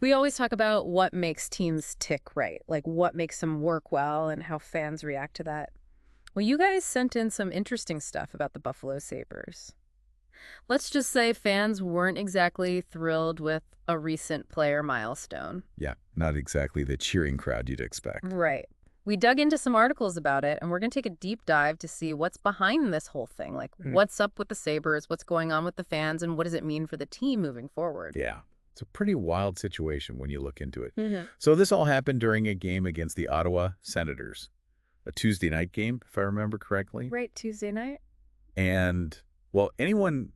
We always talk about what makes teams tick right, like what makes them work well and how fans react to that. Well, you guys sent in some interesting stuff about the Buffalo Sabres. Let's just say fans weren't exactly thrilled with a recent player milestone. Yeah, not exactly the cheering crowd you'd expect. Right. We dug into some articles about it, and we're going to take a deep dive to see what's behind this whole thing. Like, what's up with the Sabres, what's going on with the fans, and what does it mean for the team moving forward? Yeah, it's a pretty wild situation when you look into it. Mm-hmm. So this all happened during a game against the Ottawa Senators, a Tuesday night game, if I remember correctly. Right, Tuesday night? And, well, anyone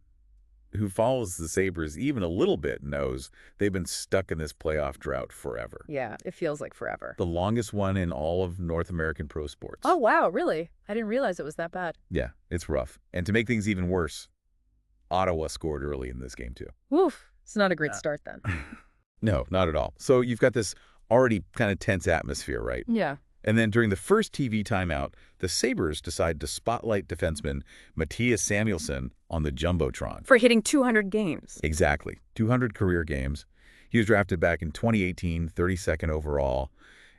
who follows the Sabres even a little bit knows they've been stuck in this playoff drought forever. Yeah, it feels like forever. The longest one in all of North American pro sports. Oh, wow, really? I didn't realize it was that bad. Yeah, it's rough. And to make things even worse, Ottawa scored early in this game too. Woof. It's not a great start then. No, not at all. So you've got this already kind of tense atmosphere, right? Yeah. And then during the first TV timeout, the Sabres decide to spotlight defenseman Mattias Samuelsson on the jumbotron. For hitting 200 games. Exactly. 200 career games. He was drafted back in 2018, 32nd overall,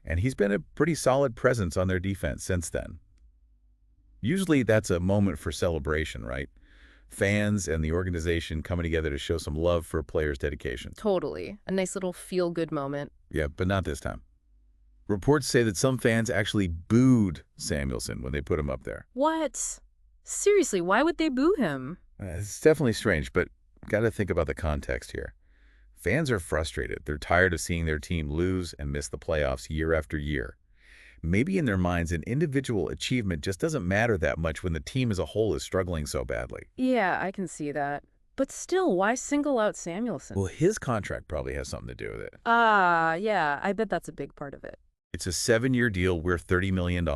and he's been a pretty solid presence on their defense since then. Usually that's a moment for celebration, right? Fans and the organization coming together to show some love for a player's dedication. Totally. A nice little feel-good moment. Yeah, but not this time. Reports say that some fans actually booed Samuelsson when they put him up there. What? Seriously, why would they boo him? It's definitely strange, but got to think about the context here. Fans are frustrated. They're tired of seeing their team lose and miss the playoffs year after year. Maybe in their minds, an individual achievement just doesn't matter that much when the team as a whole is struggling so badly. Yeah, I can see that. But still, why single out Samuelsson? Well, his contract probably has something to do with it. Yeah, I bet that's a big part of it. It's a 7-year deal worth $30 million.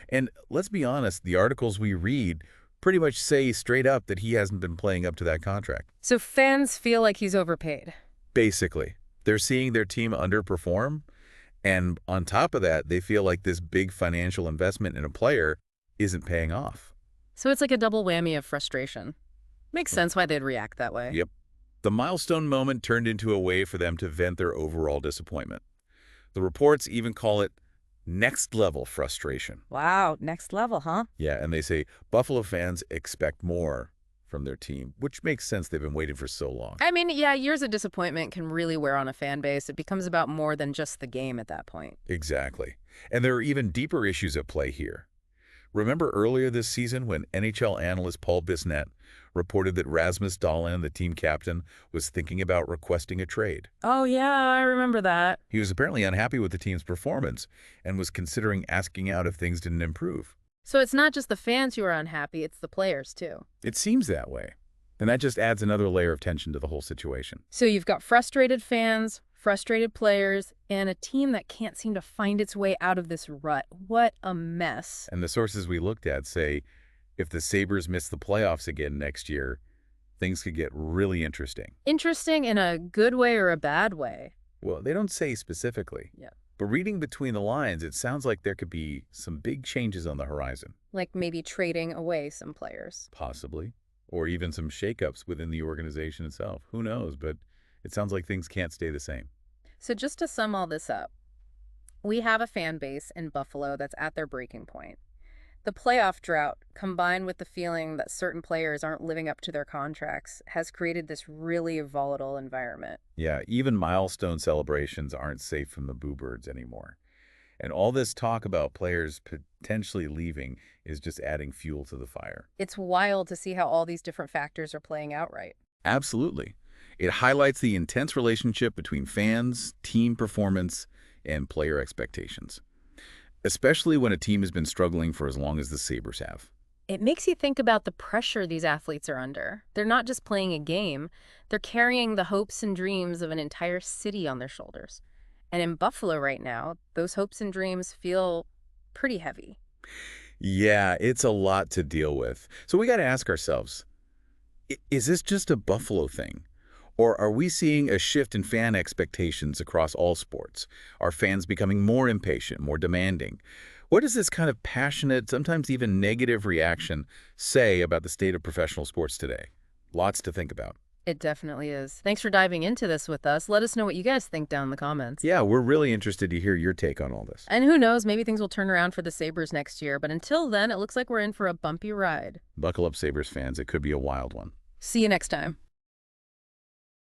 And let's be honest, the articles we read pretty much say straight up that he hasn't been playing up to that contract. So fans feel like he's overpaid. Basically, they're seeing their team underperform, and on top of that, they feel like this big financial investment in a player isn't paying off. So it's like a double whammy of frustration. Makes sense why they'd react that way. Yep. The milestone moment turned into a way for them to vent their overall disappointment. The reports even call it next-level frustration. Wow, next level, huh? Yeah, and they say Buffalo fans expect more from their team, which makes sense. They've been waiting for so long. I mean, yeah, years of disappointment can really wear on a fan base. It becomes about more than just the game at that point. Exactly. And there are even deeper issues at play here. Remember earlier this season when NHL analyst Paul Bissonnette reported that Rasmus Dahlin, the team captain, was thinking about requesting a trade? Oh, yeah, I remember that. He was apparently unhappy with the team's performance and was considering asking out if things didn't improve. So it's not just the fans who are unhappy, it's the players, too. It seems that way. And that just adds another layer of tension to the whole situation. So you've got frustrated fans, frustrated players, and a team that can't seem to find its way out of this rut. What a mess. And the sources we looked at say if the Sabres miss the playoffs again next year, things could get really interesting. Interesting in a good way or a bad way? Well, they don't say specifically. Yeah. But reading between the lines, it sounds like there could be some big changes on the horizon. Like maybe trading away some players. Possibly. Or even some shakeups within the organization itself. Who knows? But it sounds like things can't stay the same. So just to sum all this up, we have a fan base in Buffalo that's at their breaking point. The playoff drought, combined with the feeling that certain players aren't living up to their contracts, has created this really volatile environment. Yeah, even milestone celebrations aren't safe from the boo birds anymore. And all this talk about players potentially leaving is just adding fuel to the fire. It's wild to see how all these different factors are playing out right. Absolutely. It highlights the intense relationship between fans, team performance, and player expectations, especially when a team has been struggling for as long as the Sabres have. It makes you think about the pressure these athletes are under. They're not just playing a game, they're carrying the hopes and dreams of an entire city on their shoulders. And in Buffalo right now, those hopes and dreams feel pretty heavy. Yeah, it's a lot to deal with. So we got to ask ourselves, is this just a Buffalo thing? Or are we seeing a shift in fan expectations across all sports? Are fans becoming more impatient, more demanding? What does this kind of passionate, sometimes even negative reaction say about the state of professional sports today? Lots to think about. It definitely is. Thanks for diving into this with us. Let us know what you guys think down in the comments. Yeah, we're really interested to hear your take on all this. And who knows, maybe things will turn around for the Sabres next year. But until then, it looks like we're in for a bumpy ride. Buckle up, Sabres fans. It could be a wild one. See you next time.